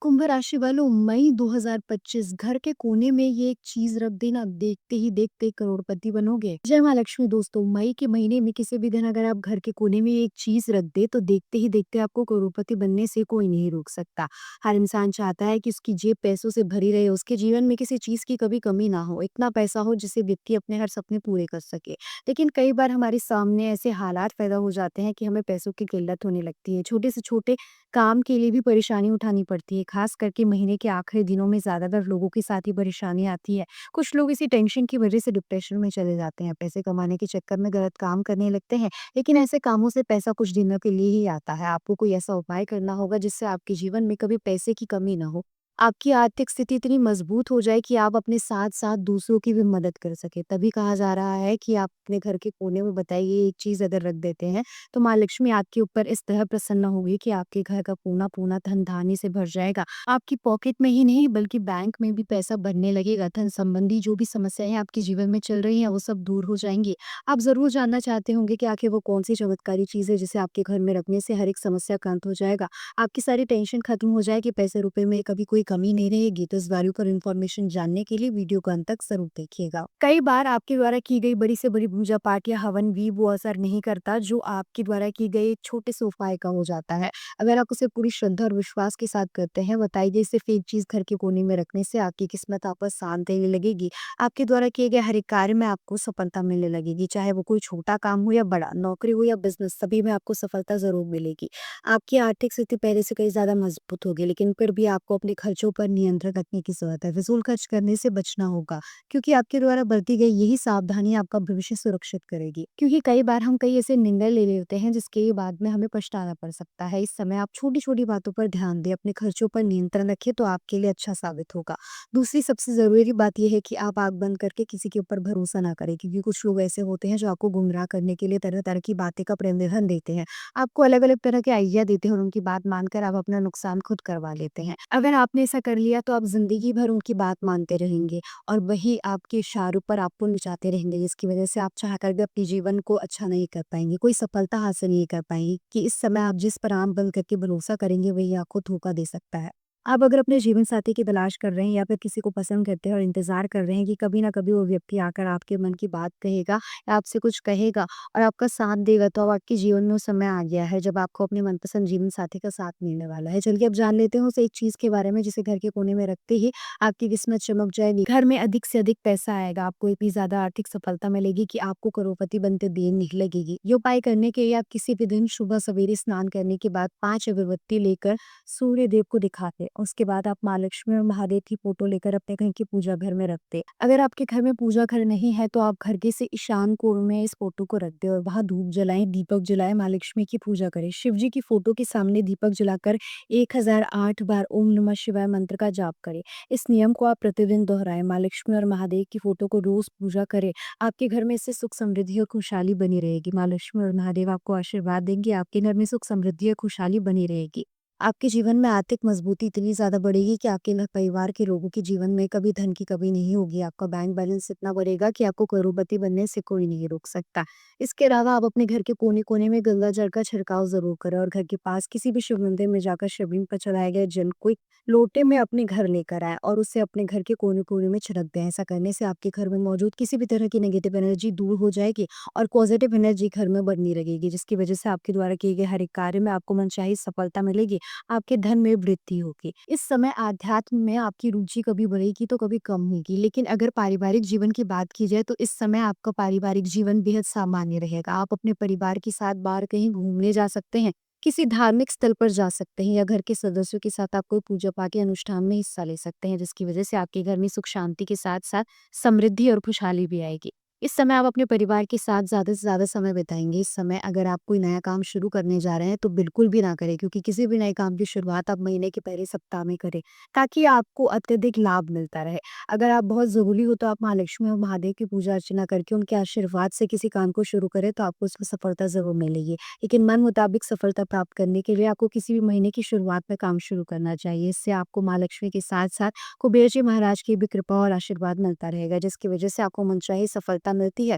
कुंभ राशि वालों, मई 2025 घर के कोने में ये एक चीज रख देना, देखते ही देखते करोड़पति बनोगे। जय माँ लक्ष्मी। दोस्तों, मई के महीने में किसी भी दिन अगर आप घर के कोने में एक चीज रख दे तो देखते ही देखते आपको करोड़पति बनने से कोई नहीं रोक सकता। हर इंसान चाहता है कि उसकी जेब पैसों से भरी रहे, उसके जीवन में किसी चीज की कभी कमी ना हो, इतना पैसा हो जिससे व्यक्ति अपने हर सपने पूरे कर सके। लेकिन कई बार हमारे सामने ऐसे हालात पैदा हो जाते हैं कि हमें पैसों की किल्लत होने लगती है। छोटे से छोटे काम के लिए भी परेशानी उठानी पड़ती है, खास करके महीने के आखिरी दिनों में ज़्यादातर लोगों के साथ ही परेशानी आती है। कुछ लोग इसी टेंशन की वजह से डिप्रेशन में चले जाते हैं, पैसे कमाने के चक्कर में गलत काम करने लगते हैं। लेकिन ऐसे कामों से पैसा कुछ दिनों के लिए ही आता है। आपको कोई ऐसा उपाय करना होगा जिससे आपके जीवन में कभी पैसे की कमी ना हो। आपकी आर्थिक स्थिति इतनी मजबूत हो जाए कि आप अपने साथ-साथ दूसरों की भी मदद कर सकें। तभी कहा जा रहा है कि आप अपने घर के कोने में बताइए एक चीज़ अगर रख देते हैं तो माँ लक्ष्मी आपके ऊपर इस तरह प्रसन्न होगी कि आपके घर का पूना-पूना धन-धान्य से भर जाएगा। आपकी पॉकेट में ही नहीं बल्कि बैंक में भी पैसा भरने लगेगा। धन संबंधी जो भी समस्याएँ आपके जीवन में चल रही हैं वो सब दूर हो जाएँगी। आप ज़रूर जानना चाहते होंगे कि आखिर वो कौन-सी चमत्कारी चीज़ है जिसे आपके घर में रखने से हर एक समस्या का अंत हो जाएगा। आपकी सारी टेंशन खत्म हो जाएगी, पैसे-रुपए में कभी कोई कमी नहीं रहेगी। तो इस बारे पर इन्फॉर्मेशन जानने के लिए वीडियो को अंत तक ज़रूर देखिएगा। कई बार आपके द्वारा की गई बड़ी से बड़ी पूजा-पाठ या हवन भी वो असर नहीं करता जो आपके द्वारा की गई एक छोटे से उपाय का हो जाता है। अगर आप उसे पूरी श्रद्धा और विश्वास के साथ करते हैं, बताइए सिर्फ एक चीज़ घर के कोने में रखने से आपकी किस्मत आप पर शांत रहने लगेगी। आपके द्वारा किए गए हर एक कार्य में आपको सफलता मिलने लगेगी, चाहे वो कोई छोटा काम हो या बड़ा, नौकरी हो या बिज़नेस, सभी में आपको सफलता ज़रूर मिलेगी। आपकी आर्थिक स्थिति पहले से कहीं ज़्यादा मजबूत होगी, लेकिन फिर भी आपको अपने खर्चों पर नियंत्रण रखने की ज़रूरत है। फिजूल खर्च करने से बचना होगा, क्योंकि आपके द्वारा बरती गई यही सावधानी आपका भविष्य सुरक्षित करेगी। क्योंकि कई बार हम कई ऐसे निर्णय ले लेते हैं जिसके बाद में हमें पछताना पड़ सकता है। इस समय आप छोटी-छोटी बातों पर ध्यान दें, अपने खर्चों पर नियंत्रण रखें तो आपके लिए अच्छा साबित होगा। दूसरी सबसे ज़रूरी बात ये है कि आप आँख बंद करके किसी के ऊपर भरोसा ना करें, क्योंकि कुछ लोग ऐसे होते हैं जो आपको गुमराह करने के लिए तरह-तरह की बातें का प्रलोभन देते हैं। आपको अलग-अलग तरह के आइडिया देते हैं और उनकी बात मानकर आप अपना नुकसान खुद करवा लेते हैं। अगर आपने ऐसा कर लिया तो आप ज़िंदगी भर उनकी बात मानते रहेंगे और वही आपके इशारों पर आपको नचाते रहेंगे, जिसकी वजह से आप चाहकर भी अपने जीवन को अच्छा नहीं कर पाएँगे, कोई सफलता हासिल नहीं कर पाएँगे कि इस समय आप जिस पर आँख बंद करके भरोसा करेंगे वही आपको धोखा दे सकता है। आप अगर अपने जीवन साथी की तलाश कर रहे हैं या फिर किसी को पसंद करते हैं और इंतज़ार कर रहे हैं कि कभी ना कभी वो व्यक्ति आकर आपके मन की बात कहेगा या आपसे कुछ कहेगा और आपका साथ देगा, तो अब आपके जीवन में वो समय आ गया है जब आपको अपने मनपसंद जीवन साथी का साथ मिलने वाला है। चलिए अब जान लेते हैं उस एक चीज़ के बारे में जिसे घर के कोने में रखते ही आपकी किस्मत चमक जाएगी। घर में अधिक से अधिक पैसा आएगा, आपको इतनी ज़्यादा आर्थिक सफलता मिलेगी कि आपको करोड़पति बनते देर नहीं लगेगी। ये उपाय करने के लिए आप किसी भी दिन सुबह सवेरे स्नान करने के बाद 5 अगरबत्ती लेकर सूर्य देव को दिखाते। उसके बाद आप माँ लक्ष्मी और महादेव की फोटो लेकर अपने घर की पूजा घर में रखते। अगर आपके घर में पूजा घर नहीं है तो आप घर के से ईशान कोण में इस फोटो को रख दें और वहां धूप जलाएं, दीपक जलाएं, माँ लक्ष्मी की पूजा करें। शिव जी की फोटो के सामने दीपक जलाकर 1008 बार ओम नमः शिवाय मंत्र का जाप करें। इस नियम को आप प्रतिदिन दोहराएं। माँ लक्ष्मी और महादेव की फोटो को रोज पूजा करें। आपके घर में इससे सुख समृद्धि और खुशहाली बनी रहेगी। माँ लक्ष्मी और महादेव आपको आशीर्वाद देंगे, आपके घर में सुख समृद्धि और खुशहाली बनी रहेगी। आपके जीवन में आर्थिक मजबूती इतनी ज़्यादा बढ़ेगी कि आपके परिवार के लोगों के जीवन में कभी धन की कमी नहीं होगी। आपका बैंक बैलेंस इतना बढ़ेगा कि आपको करोड़पति बनने से कोई नहीं रोक सकता। इसके अलावा आप अपने घर के कोने-कोने में गंगा जल का छिड़काव ज़रूर करें और घर के पास किसी भी शिव मंदिर में जाकर शिवलिंग पर चढ़ाए गए जल को एक लोटे में अपने घर लेकर आएँ और उसे अपने घर के कोने-कोने में छिड़क दें। ऐसा करने से आपके घर में मौजूद किसी भी तरह की नेगेटिव एनर्जी दूर हो जाएगी और पॉजिटिव एनर्जी घर में बनी रहेगी, जिसकी वजह से आपके द्वारा किए गए हर एक कार्य में आपको मनचाही सफलता मिलेगी। आपके धन में वृद्धि होगी। इस समय आध्यात्म में आपकी रुचि कभी बढ़ेगी तो कभी कम होगी। लेकिन अगर पारिवारिक जीवन की बात की जाए तो इस समय आपका पारिवारिक जीवन बेहद सामान्य रहेगा। आप अपने परिवार के साथ बाहर कहीं घूमने जा सकते हैं, किसी धार्मिक स्थल पर जा सकते हैं या घर के सदस्यों के साथ आप कोई पूजा पाठ के अनुष्ठान में हिस्सा ले सकते हैं, जिसकी वजह से आपके घर में सुख शांति के साथ-साथ समृद्धि और खुशहाली भी आएगी। इस समय आप अपने परिवार के साथ ज़्यादा से ज़्यादा समय बिताएँगे। इस समय अगर आप कोई नया काम शुरू करने जा रहे हैं तो बिल्कुल भी ना करें, क्योंकि किसी भी नए काम की शुरुआत आप महीने के पहले सप्ताह में करें, ताकि आपको अत्यधिक लाभ मिलता रहे। अगर आप बहुत ज़रूरी हो तो आप माँ लक्ष्मी और महादेव की पूजा अर्चना करके उनके आशीर्वाद से किसी काम को शुरू करें तो आपको उसमें सफलता ज़रूर मिलेगी। लेकिन मन मुताबिक सफलता प्राप्त करने के लिए आपको किसी भी महीने की शुरुआत में काम शुरू करना चाहिए। इससे आपको माँ लक्ष्मी के साथ-साथ कुबेर जी महाराज की भी कृपा और आशीर्वाद मिलता रहेगा, जिसकी वजह से आपको मनचाही सफलता मिलती है।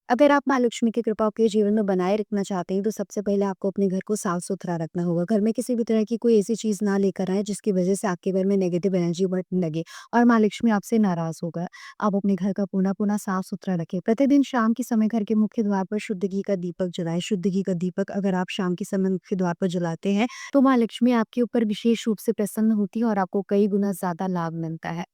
अगर आप माँ लक्ष्मी की कृपा आपके जीवन में बनाए रखना चाहते हैं, तो सबसे पहले आपको अपने घर को साफ-सुथरा रखना होगा। घर में किसी भी तरह की कोई ऐसी चीज़ ना लेकर आएँ, जिसकी वजह से आपके घर में नेगेटिव एनर्जी बढ़ने लगे और माँ लक्ष्मी आपसे नाराज़ होकर। आप अपने घर का कोना-कोना साफ-सुथरा रखें। प्रतिदिन शाम के समय घर के मुख्य द्वार पर शुद्ध घी का दीपक जलाएँ। शुद्ध घी का दीपक अगर आप शाम के समय मुख्य द्वार पर जलाते हैं, तो माँ लक्ष्मी आपके ऊपर विशेष रूप से प्रसन्न होती है और आपको कई गुना ज़्यादा लाभ मिलता है।